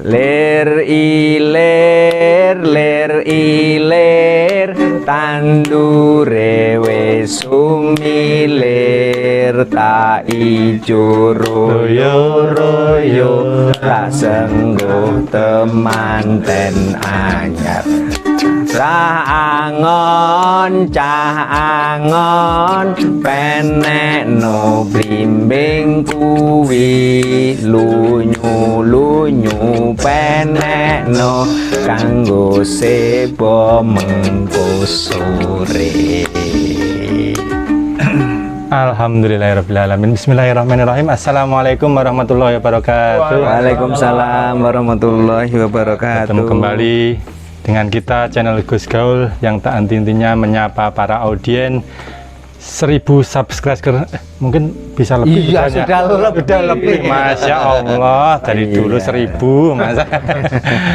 Lir ilir tandure wis sumilir tak ijo royo tak sengguh temanten anyar cah angon penekno blimbing kuwi lunyu penekno kanggo sebo mengko sore. Alhamdulillahirrahmanirrahim. Bismillahirrahmanirrahim. Assalamualaikum warahmatullahi wabarakatuh. Waalaikumsalam warahmatullahi wabarakatuh. Ketemu kembali dengan kita channel Gus Gaul yang tak henti-hentinya menyapa para audien 1000 subscriber, mungkin bisa lebih. Iya, sudah lebih. Masya Allah, dari dulu 1000 masa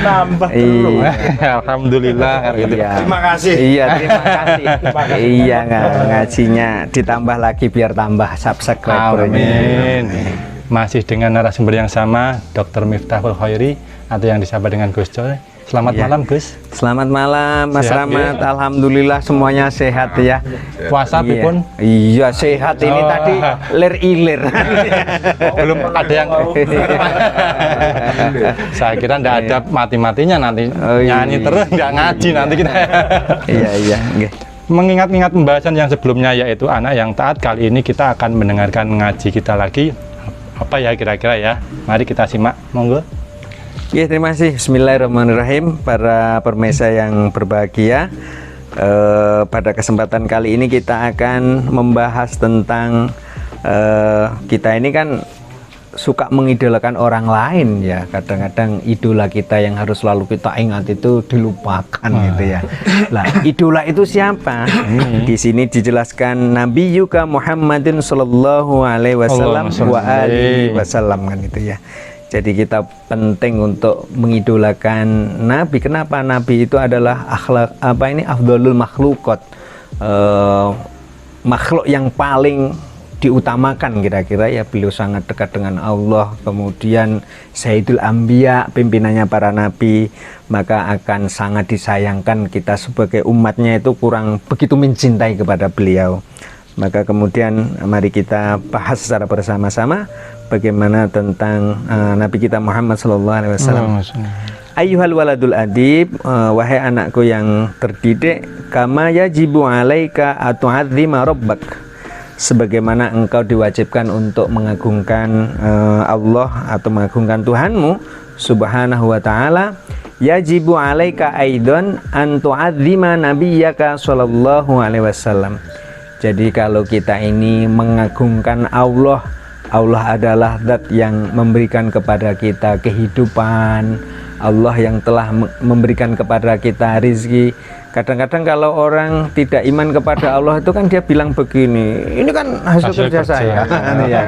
nambah terus. Alhamdulillah. Terima kasih. Iya, terima kasih. Iya, ngajinya ditambah lagi biar tambah subscribernya. Amin. Masih dengan narasumber yang sama, Dr. Miftahul Khairi atau yang disapa dengan Gus Coy. Selamat malam, Gus. Selamat malam, Mas Rahmat. Ya? Alhamdulillah semuanya sehat ya. Puasa pun? Iya, sehat. Ini tadi lir-ilir. Belum ada yang saya kira ndak ada mati-matinya nanti. Nyanyi terus nggak ngaji nanti kita. Iya. Mengingat-ingat pembahasan yang sebelumnya, yaitu anak yang taat, kali ini kita akan mendengarkan ngaji kita lagi. Apa ya kira-kira ya? Mari kita simak, monggo. Ya, terima kasih. Bismillahirrahmanirrahim. Para pemirsa yang berbahagia, pada kesempatan kali ini kita akan membahas tentang kita ini kan suka mengidolakan orang lain ya. Kadang-kadang idola kita yang harus selalu kita ingat itu dilupakan gitu ya. Lah, idola itu siapa? Di sini dijelaskan Nabi Yuka Muhammadin sallallahu alaihi wasallam wa alihi wasallam kan itu ya. Jadi kita penting untuk mengidolakan Nabi. Kenapa? Nabi itu adalah afdhalul makhlukot, makhluk yang paling diutamakan kira-kira ya. Beliau sangat dekat dengan Allah, kemudian Sayyidul Anbiya, pimpinannya para nabi, maka akan sangat disayangkan kita sebagai umatnya itu kurang begitu mencintai kepada beliau. Maka kemudian mari kita bahas secara bersama-sama bagaimana tentang Nabi kita Muhammad SAW. Ayyuhal waladul adib, wahai anakku yang terdidik, kama yajibu alaika atu'adzima rabbak, sebagaimana engkau diwajibkan untuk mengagungkan Allah atau mengagungkan Tuhanmu subhanahu wa ta'ala, yajibu alaika aidon an tu'adzima nabiyyaka sallallahu alaihi wasallam. Jadi kalau kita ini mengagungkan Allah, Allah adalah zat yang memberikan kepada kita kehidupan, Allah yang telah memberikan kepada kita rizki. Kadang-kadang kalau orang tidak iman kepada Allah itu kan dia bilang begini, ini kan hasil kerja saya. Ya.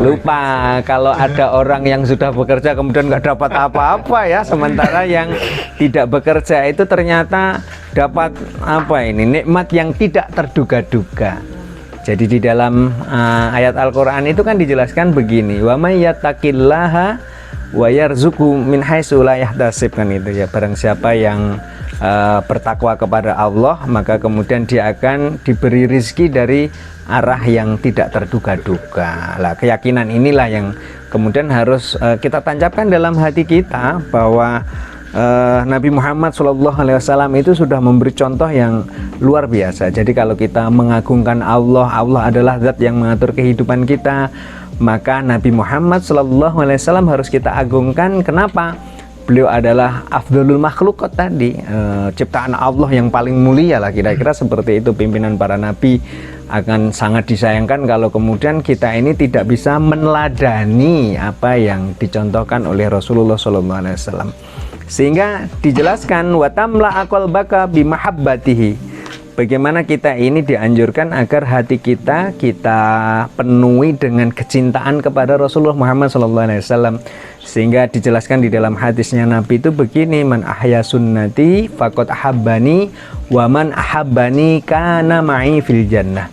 Lupa kalau ada orang yang sudah bekerja kemudian nggak dapat apa-apa ya, sementara yang tidak bekerja itu ternyata dapat nikmat yang tidak terduga-duga. Jadi di dalam ayat Al-Quran itu kan dijelaskan begini, wa may yattaqillaha wa yarzuqhu min haitsu la yahtasib, kan itu ya. Barang siapa yang bertakwa kepada Allah, maka kemudian dia akan diberi rizki dari arah yang tidak terduga-duga. Lah, keyakinan inilah yang kemudian harus kita tancapkan dalam hati kita, bahwa Nabi Muhammad SAW itu sudah memberi contoh yang luar biasa. Jadi kalau kita mengagungkan Allah, Allah adalah zat yang mengatur kehidupan kita, maka Nabi Muhammad SAW harus kita agungkan. Kenapa? Beliau adalah afdhalul makhlukot tadi, ciptaan Allah yang paling mulia lah, kira-kira seperti itu. Pimpinan para nabi akan sangat disayangkan kalau kemudian kita ini tidak bisa meneladani apa yang dicontohkan oleh Rasulullah SAW. Sehingga dijelaskan watamla akal baka bimahabbatihi, bagaimana kita ini dianjurkan agar hati kita penuhi dengan kecintaan kepada Rasulullah Muhammad SAW. Sehingga dijelaskan di dalam hadisnya Nabi itu begini, man ahya sunnati faqad ahabbani wa man ahabbani kana ma'i fil jannah.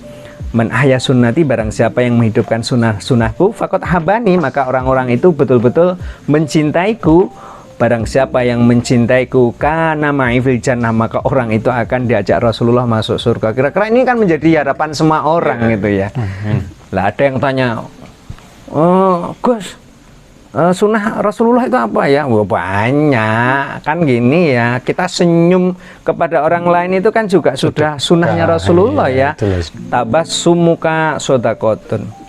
Man ahya sunnati, barang siapa yang menghidupkan sunnahku, faqad ahabbani, maka orang-orang itu betul-betul mencintaiku. barang siapa yang mencintaiku kana ma'i fil jannah, maka orang itu akan diajak Rasulullah masuk surga. Kira-kira ini kan menjadi harapan semua orang gitu ya. Lah ada yang tanya, oh Gus, sunnah Rasulullah itu apa ya? Wah, banyak kan gini ya, kita senyum kepada orang lain itu kan juga sudah sunnahnya Rasulullah ya. Tabassumuka shadaqatun.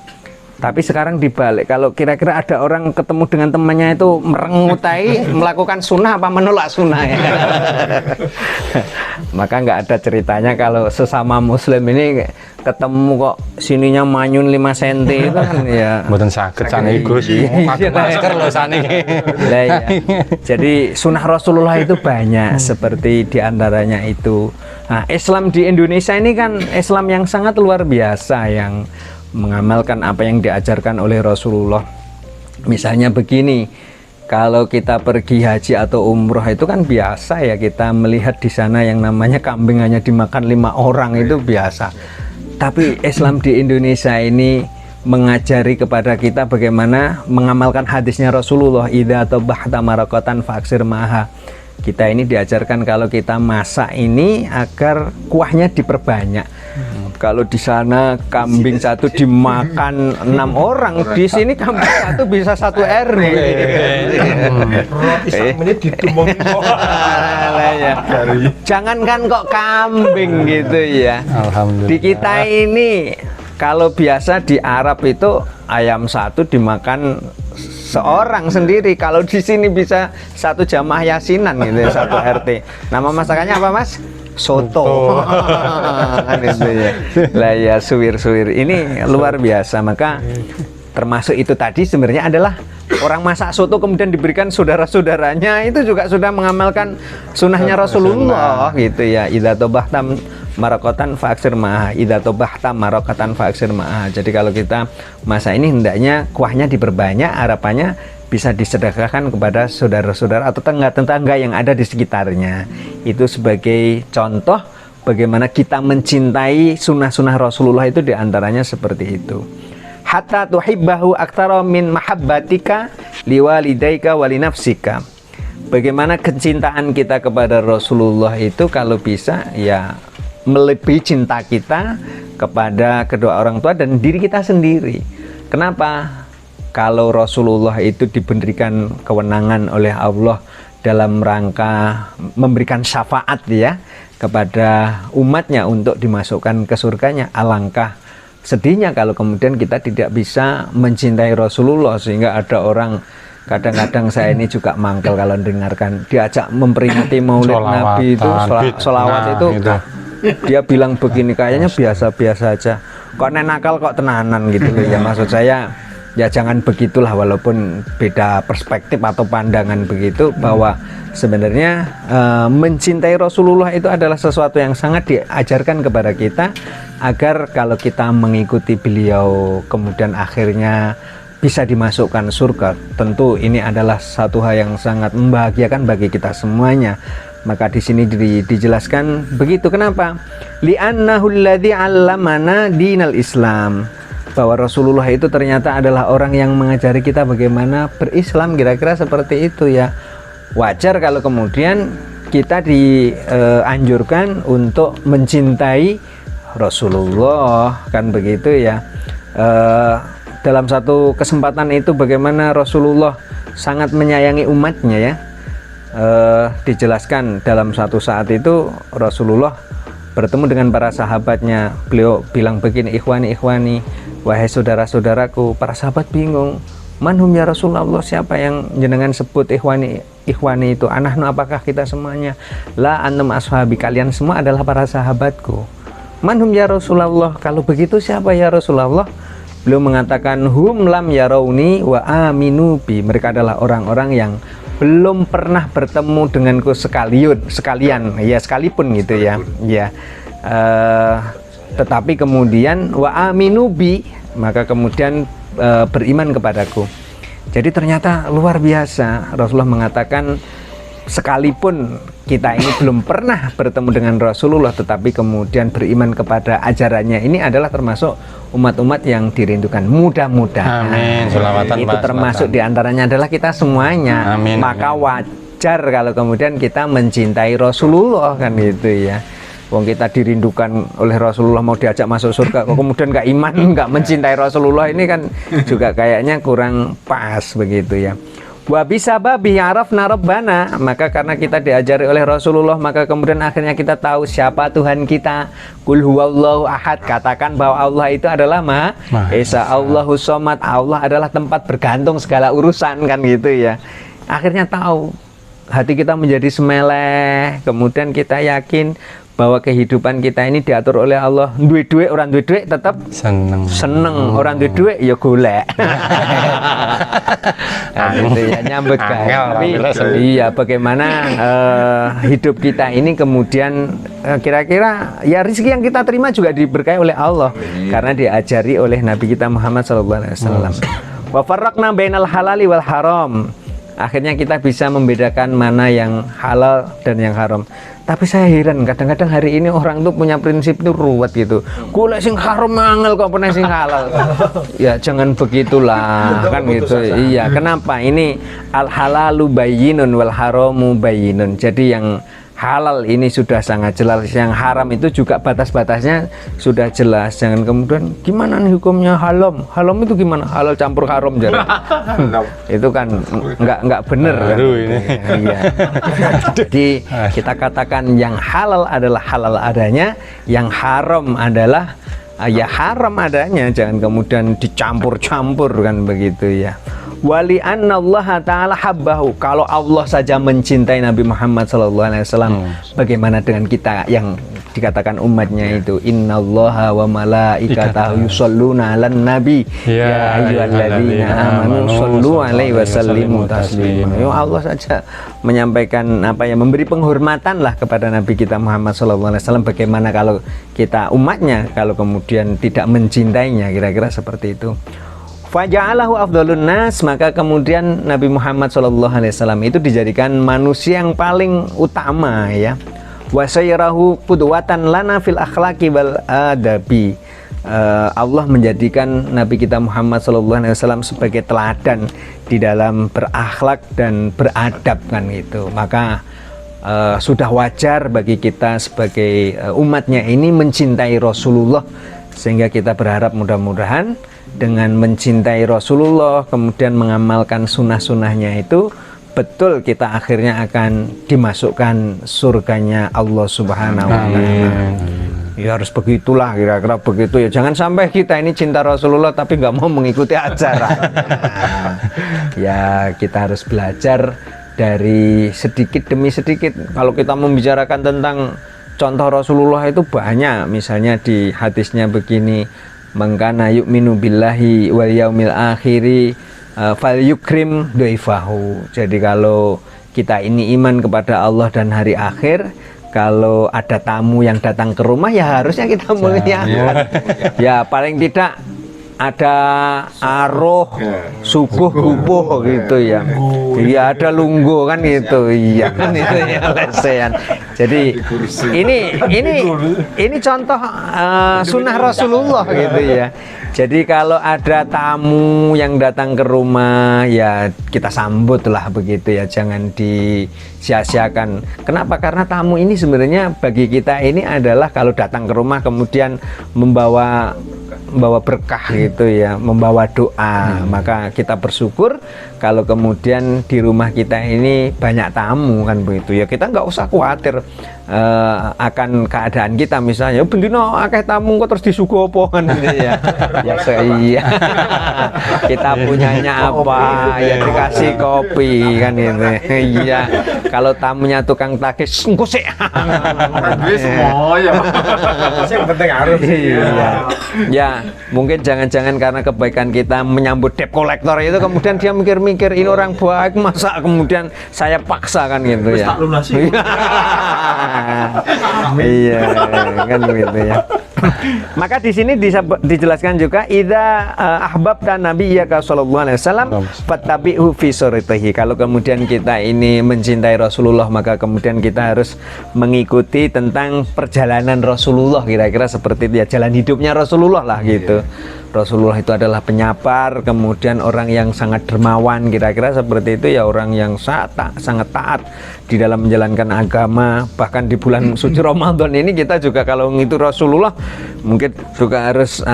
Tapi sekarang dibalik, kalau kira-kira ada orang ketemu dengan temannya itu merengutai melakukan sunnah apa menolak sunnah ya. Maka nggak ada ceritanya kalau sesama muslim ini ketemu kok sininya manyun 5 cm itu kan ya. Mboten saged saniki Gus. Pakai masker lho saniki. Lah ya. Jadi sunnah Rasulullah itu banyak seperti diantaranya itu. Nah, Islam di Indonesia ini kan Islam yang sangat luar biasa, yang mengamalkan apa yang diajarkan oleh Rasulullah. Misalnya begini, kalau kita pergi haji atau umroh itu kan biasa ya, kita melihat di sana yang namanya kambing hanya dimakan 5 orang itu biasa. Tapi Islam di Indonesia ini mengajari kepada kita bagaimana mengamalkan hadisnya Rasulullah, idza tabahta maraqatan faksir maha. Kita ini diajarkan kalau kita masak ini agar kuahnya diperbanyak. Kalau di sana kambing satu dimakan 6 orang, di sini kambing satu bisa 1 RW. Roti sak menit ditumong. Jangankan kok kambing gitu ya. Alhamdulillah. Di kita ini kalau biasa di Arab itu ayam satu dimakan seorang sendiri. Kalau di sini bisa 1 jamaah yasinan gitu, 1 RT. Nama masakannya apa Mas? Soto. Kan itu ya. Lah ya, suwir-suwir ini luar biasa. Maka termasuk itu tadi sebenarnya adalah orang masak soto kemudian diberikan saudara-saudaranya, itu juga sudah mengamalkan sunnahnya Rasulullah gitu ya. Idza tabahta maraqatan fa'aksir ma'ah, idza tabahta maraqatan fa'aksir ma'ah. Jadi kalau kita masak ini hendaknya kuahnya diperbanyak, harapannya bisa disedekahkan kepada saudara-saudara atau tetangga yang ada di sekitarnya. Itu sebagai contoh bagaimana kita mencintai sunnah-sunnah Rasulullah itu, diantaranya seperti itu. Hatta tuhibbahu aktsara min mahabbatika liwalidaika wa linafsika. Bagaimana kecintaan kita kepada Rasulullah itu kalau bisa ya melebihi cinta kita kepada kedua orang tua dan diri kita sendiri. Kenapa? Kalau Rasulullah itu diberikan kewenangan oleh Allah dalam rangka memberikan syafaat ya kepada umatnya untuk dimasukkan ke surganya, alangkah sedihnya kalau kemudian kita tidak bisa mencintai Rasulullah. Sehingga ada orang, kadang-kadang saya ini juga mangkel kalau dengarkan diajak memperingati maulid Nabi itu, sholawat itu gitu. Dia bilang begini, kayaknya biasa-biasa aja, kok nakal kok tenanan gitu loh ya. Maksud saya ya jangan begitulah, walaupun beda perspektif atau pandangan begitu, bahwa sebenarnya mencintai Rasulullah itu adalah sesuatu yang sangat diajarkan kepada kita, agar kalau kita mengikuti beliau kemudian akhirnya bisa dimasukkan surga. Tentu ini adalah satu hal yang sangat membahagiakan bagi kita semuanya. Maka di sini dijelaskan begitu. Kenapa? Li'annahu alladzi 'allamana dinal Islam. Bahwa Rasulullah itu ternyata adalah orang yang mengajari kita bagaimana berislam, kira-kira seperti itu ya. Wajar kalau kemudian kita dianjurkan untuk mencintai Rasulullah, kan begitu ya. Dalam satu kesempatan itu bagaimana Rasulullah sangat menyayangi umatnya ya. Dijelaskan dalam satu saat itu Rasulullah bertemu dengan para sahabatnya. Beliau bilang begini, ikhwani, wahai saudara-saudaraku. Para sahabat bingung, manhum ya Rasulullah, siapa yang jenengan sebut ikhwani itu? Anahnu, apakah kita semuanya? La antum ashabi, kalian semua adalah para sahabatku. Manhum ya Rasulullah, kalau begitu siapa ya Rasulullah? Beliau mengatakan, hum lam yarawni wa aminu bi, mereka adalah orang-orang yang belum pernah bertemu denganku sekalian ya, sekalipun gitu ya. Tetapi kemudian wa aminu bi, maka kemudian beriman kepadaku. Jadi ternyata luar biasa. Rasulullah mengatakan sekalipun kita ini belum pernah bertemu dengan Rasulullah, tetapi kemudian beriman kepada ajarannya, ini adalah termasuk umat-umat yang dirindukan. Mudah-mudahan. Amin. Sholawatan, Itu Pak, termasuk sholawatan. diantaranya adalah kita semuanya. Amin, Maka amin. wajar kalau kemudian kita mencintai Rasulullah kan gitu ya. Wong kita dirindukan oleh Rasulullah, mau diajak masuk surga, kok kemudian nggak iman, nggak mencintai Rasulullah, ini kan juga kayaknya kurang pas begitu ya. Wa bisa babi arafna rabbana, maka karena kita diajari oleh Rasulullah, maka kemudian akhirnya kita tahu siapa Tuhan kita. Qul huwallahu ahad, katakan bahwa Allah itu adalah Maha Esa, Allahus Somad, Allah adalah tempat bergantung segala urusan kan gitu ya. Akhirnya tahu, hati kita menjadi semeleh, kemudian kita yakin bahwa kehidupan kita ini diatur oleh Allah. Duit-duit, orang duit-duit tetap seneng, orang duit-duit ya golek. Nah, gitu ya, nyambut kan. Tapi iya, bagaimana hidup kita ini kemudian kira-kira ya rezeki yang kita terima juga diberkahi oleh Allah karena diajari oleh Nabi kita Muhammad SAW. Wa farraqna bainal halali wal haram. Akhirnya kita bisa membedakan mana yang halal dan yang haram. Tapi saya heran, kadang-kadang hari ini orang tuh punya prinsip tuh ruwet gitu. Golek sing haram angel kok pernah sing halal. Ya jangan begitulah kan gitu. Iya, kenapa? Ini al halalu bayyinun wal haramu bayyinun. Jadi yang halal ini sudah sangat jelas, yang haram itu juga batas-batasnya sudah jelas. Jangan kemudian gimana nih hukumnya haram? Haram itu gimana? Halal campur haram jadi. Itu kan nggak bener kan? Ini. Iya. Jadi kita katakan yang halal adalah halal adanya, yang haram adalah ya haram adanya. Jangan kemudian dicampur-campur kan begitu ya. Wali anna Allah Ta'ala habbahu, kalau Allah saja mencintai Nabi Muhammad SAW, bagaimana dengan kita yang dikatakan umatnya itu? Innallaha wa malaikatahu yusholluna 'alan nabi ya ayyuhalladzina amanu shollu 'alaihi wa sallimu taslima. Ya Allah saja menyampaikan apa ya, memberi penghormatan lah kepada Nabi kita Muhammad SAW. Bagaimana kalau kita umatnya kalau kemudian tidak mencintainya, kira-kira seperti itu. Faja'alahu afdhalun nas, maka kemudian Nabi Muhammad SAW itu dijadikan manusia yang paling utama ya. Wa sayyarahu qudwatan lana fil akhlaqi wal adabi. Allah menjadikan Nabi kita Muhammad SAW sebagai teladan di dalam berakhlak dan beradab kan gitu. Maka sudah wajar bagi kita sebagai umatnya ini mencintai Rasulullah, sehingga kita berharap mudah-mudahan dengan mencintai Rasulullah kemudian mengamalkan sunnah-sunnahnya itu, betul kita akhirnya akan dimasukkan surganya Allah Subhanahu wa Ta'ala. Ya harus begitulah, kira-kira begitu ya. Jangan sampai kita ini cinta Rasulullah tapi nggak mau mengikuti ajaran. Ya kita harus belajar dari sedikit demi sedikit. Kalau kita membicarakan tentang contoh Rasulullah itu banyak. Misalnya di hadisnya begini, mangkana yu'minu billahi wal yaumil akhiri fal yukrim dhaifahu. Jadi kalau kita ini iman kepada Allah dan hari akhir, kalau ada tamu yang datang ke rumah ya harusnya kita muliakan. Ya paling tidak ada aroh, subuh, kubuh gitu ya. Iya ada lunggu kan gitu. Iya kan itu ya lesehan. Jadi ini contoh sunnah Rasulullah gitu ya. Jadi kalau ada tamu yang datang ke rumah ya kita sambutlah begitu ya, jangan disia-siakan. Kenapa? Karena tamu ini sebenarnya bagi kita ini adalah kalau datang ke rumah kemudian membawa berkah gitu ya, membawa doa. Maka kita bersyukur kalau kemudian di rumah kita ini banyak tamu kan begitu ya. Kita nggak usah khawatir akan keadaan kita, misalnya bendino akeh tamu kok terus disuguh apa kan gitu ya. Ya iya. Kita punyanya apa ya dikasih kopi kan gitu. Iya. Kalau tamunya tukang takis engko sik. Semua ya. Yang penting harus. Iya. Ya, mungkin jangan-jangan karena kebaikan kita menyambut debt collector itu kemudian dia mikir-mikir ini orang baik, masa kemudian saya paksa kan gitu ya. Tak lunasi. Iya, kan gitu ya. Maka di sini dijelaskan juga idza ahbabta nabiyyaka sallallahu alaihi wasallam fattabi'hu fi suratihi. Kalau kemudian kita ini mencintai Rasulullah, maka kemudian kita harus mengikuti tentang perjalanan Rasulullah, kira-kira seperti itu ya, jalan hidupnya Rasulullah lah gitu. Rasulullah itu adalah penyapar, kemudian orang yang sangat dermawan, kira-kira seperti itu ya, orang yang sangat taat di dalam menjalankan agama. Bahkan di bulan suci Ramadan ini kita juga kalau itu Rasulullah mungkin juga harus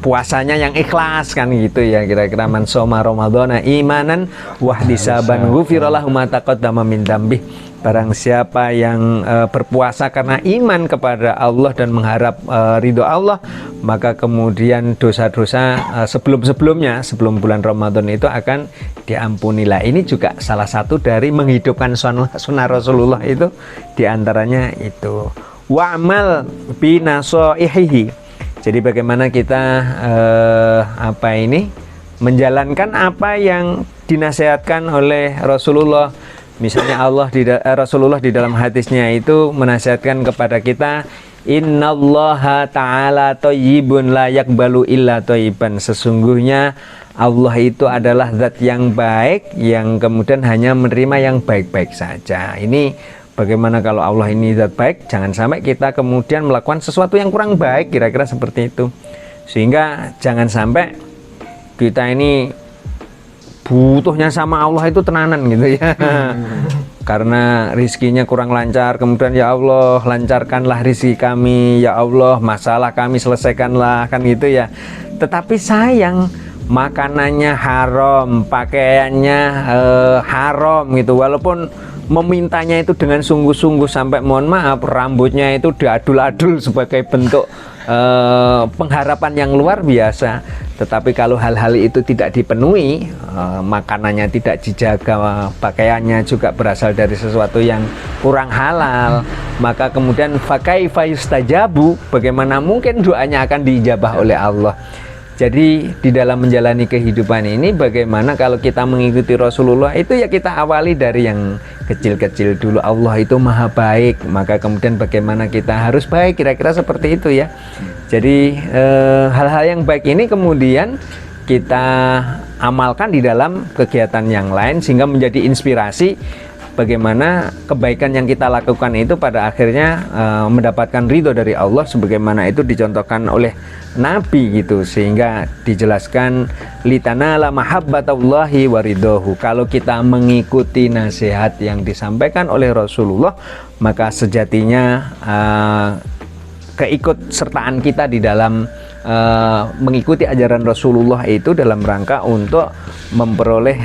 puasanya yang ikhlas kan gitu ya, kira-kira man shoma ramadhana imanan wahdisaban ghufira lahu ma taqaddama min dzambi. Barang siapa yang berpuasa karena iman kepada Allah dan mengharap ridho Allah, maka kemudian dosa-dosa sebelum-sebelumnya, sebelum bulan Ramadan itu akan diampunilah. Ini juga salah satu dari menghidupkan sunnah Rasulullah itu, diantaranya itu. Wa'mal binasoihihi. Jadi bagaimana kita menjalankan apa yang dinasihatkan oleh Rasulullah. Misalnya Rasulullah di dalam hadisnya itu menasihatkan kepada kita, innallaha ta'ala thayyibun la yaqbalu illa thayyiban. Sesungguhnya Allah itu adalah zat yang baik yang kemudian hanya menerima yang baik-baik saja. Ini bagaimana kalau Allah ini zat baik, jangan sampai kita kemudian melakukan sesuatu yang kurang baik, kira-kira seperti itu. Sehingga jangan sampai kita ini butuhnya sama Allah itu tenanan gitu ya. Karena rizkinya kurang lancar, kemudian ya Allah lancarkanlah rizki kami, ya Allah masalah kami selesaikanlah, kan gitu ya. Tetapi sayang, makanannya haram, pakaiannya haram gitu, walaupun memintanya itu dengan sungguh-sungguh sampai mohon maaf rambutnya itu diadul-adul sebagai bentuk pengharapan yang luar biasa. Tetapi kalau hal-hal itu tidak dipenuhi, makanannya tidak dijaga, pakaiannya juga berasal dari sesuatu yang kurang halal, maka kemudian fakaifa yustajabu, bagaimana mungkin doanya akan diijabah oleh Allah. Jadi di dalam menjalani kehidupan ini, bagaimana kalau kita mengikuti Rasulullah itu ya kita awali dari yang kecil-kecil dulu. Allah itu maha baik, maka kemudian bagaimana kita harus baik, kira-kira seperti itu ya. Jadi hal-hal yang baik ini kemudian kita amalkan di dalam kegiatan yang lain, sehingga menjadi inspirasi bagaimana kebaikan yang kita lakukan itu pada akhirnya mendapatkan ridho dari Allah, sebagaimana itu dicontohkan oleh Nabi gitu, sehingga dijelaskan litanala mahabbatallahi waridohu. Kalau kita mengikuti nasihat yang disampaikan oleh Rasulullah, maka sejatinya keikutsertaan kita di dalam mengikuti ajaran Rasulullah itu dalam rangka untuk memperoleh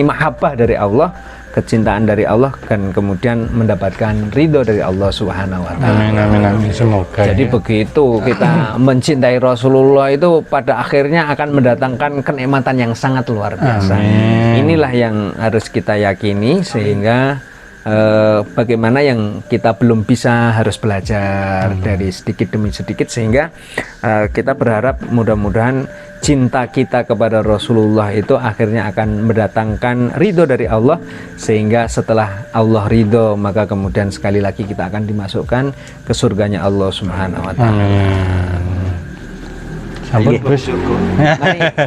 mahabbah dari Allah, kecintaan dari Allah, dan kemudian mendapatkan ridho dari Allah Subhanahu wa Ta'ala. Amin. Semoga. Jadi begitu kita mencintai Rasulullah itu pada akhirnya akan mendatangkan kenikmatan yang sangat luar biasa. Amin. Inilah yang harus kita yakini, sehingga bagaimana yang kita belum bisa harus belajar dari sedikit demi sedikit, sehingga kita berharap mudah-mudahan cinta kita kepada Rasulullah itu akhirnya akan mendatangkan ridho dari Allah, sehingga setelah Allah ridho, maka kemudian sekali lagi kita akan dimasukkan ke surganya Allah Subhanahu wa Ta'ala. Ampun, Gus.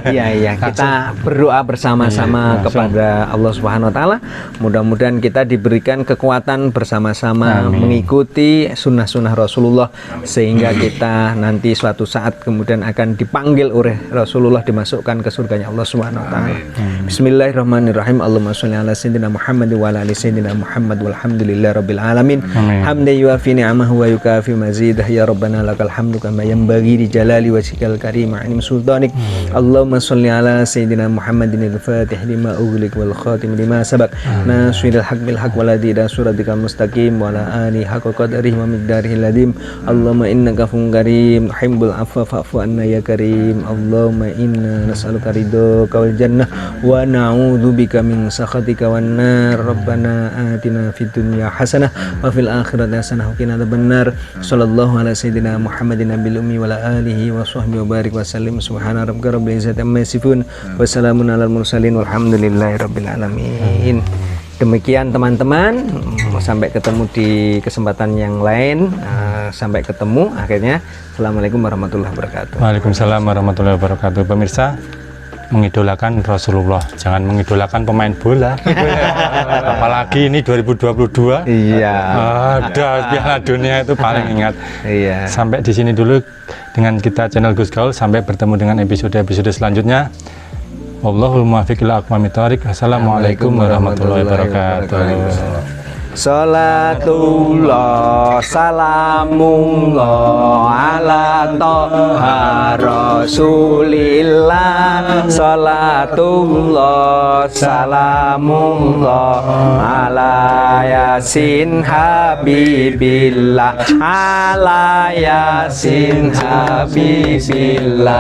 Iya, kita berdoa bersama-sama kepada Allah Subhanahu wa Ta'ala. Mudah-mudahan kita diberikan kekuatan bersama-sama mengikuti sunnah-sunnah Rasulullah, sehingga kita nanti suatu saat kemudian akan dipanggil oleh Rasulullah, dimasukkan ke surganya Allah Subhanahu wa Ta'ala. Bismillahirrahmanirrahim. Allahumma sholli ala sayyidina Muhammad wa ala ali sayyidina Muhammad walhamdulillahi rabbil alamin. Hamdan yuafi ni'amahu wa yukafi mazidah. Ya Rabbana lakal hamdu kama yanbaghi li jalali wajhikal karim ma'anim sultanik. Allahumma sholli ala sayyidina Muhammadin al-fatih lima ughliq wal khatim lima sabaq nasiril haq bil haq waladi ila suratikal mustaqim wa ala ali haqqa qadrihi wa miqdarihi ladim. Allahumma innaka afuwwun karim tuhibbul afwa fa'fu anna ya karim. Allahumma inna nas'aluka ridhaka wal jannah wa na'udzubika min sakhatika wan nar. Rabbana atina fid dunya hasanah wa fil akhirati hasanah wa qina adzabannar. Sallallahu ala sayyidina Muhammadin nabil ummi wa ala alihi wa sahbihi wa barik wasallim. Subhana rabbika rabbil izzati amma yasifun wa salamun alal mursalin walhamdulillahi rabbil alamin. Demikian teman-teman, sampai ketemu di kesempatan yang lain. sampai ketemu akhirnya. Assalamualaikum warahmatullahi wabarakatuh. Waalaikumsalam warahmatullahi wabarakatuh. Pemirsa, mengidolakan Rasulullah, jangan mengidolakan pemain bola. Apalagi ini 2022. Iya. Ada Piala Dunia itu paling ingat. Iya. Sampai di sini dulu dengan kita channel Gus Gaul, sampai bertemu dengan episode-episode selanjutnya. Wallahul muwaffiq ila aqwamit thoriq. Assalamualaikum warahmatullahi wabarakatuh. Salatullah salamullah ala toha rasulillah. Salatullah salamullah ala yasin habibillah. Ala yasin habibillah.